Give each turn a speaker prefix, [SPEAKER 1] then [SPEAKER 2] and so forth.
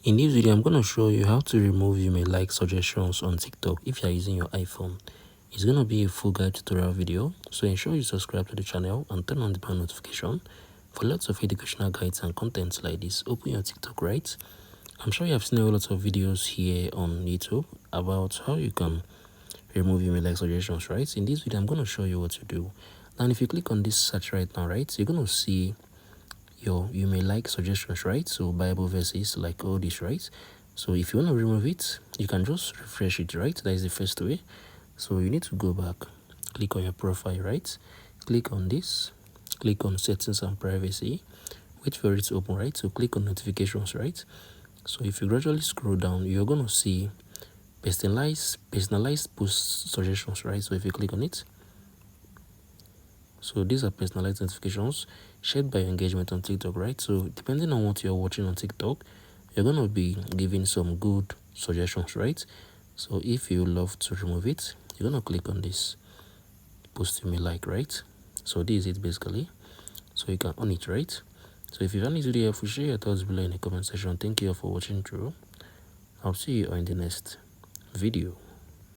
[SPEAKER 1] In this video, I'm going to show you how to remove you may like suggestions on TikTok if you are using your iPhone. It's going to be a full guide tutorial video, so ensure you subscribe to the channel and turn on the bell notification for lots of educational guides and contents like this. Open your TikTok, right? I'm sure you have seen a lot of videos here on YouTube about how you can remove you may like suggestions, right? In this video, I'm going to show you what to do. And if you click on this search right now, right, you're going to see you may like suggestions, right? So Bible verses like all this, right? So if you want to remove it, you can just refresh it, right? That is the first way. So you need to go back, click on your profile, right? Click on this, click on settings and privacy, wait for it to open, right? So click on notifications, right? So if you gradually scroll down, you're going to see personalized post suggestions, right? So if you click on it, so these are personalized notifications shared by your engagement on TikTok, right? So depending on what you're watching on TikTok, you're going to be giving some good suggestions, right? So if you love to remove it, you're going to click on this post you may like, right? So this is it basically. So you can on it, right? So if you found this video helpful, share your thoughts below in the comment section. Thank you all for watching through. I'll see you in the next video.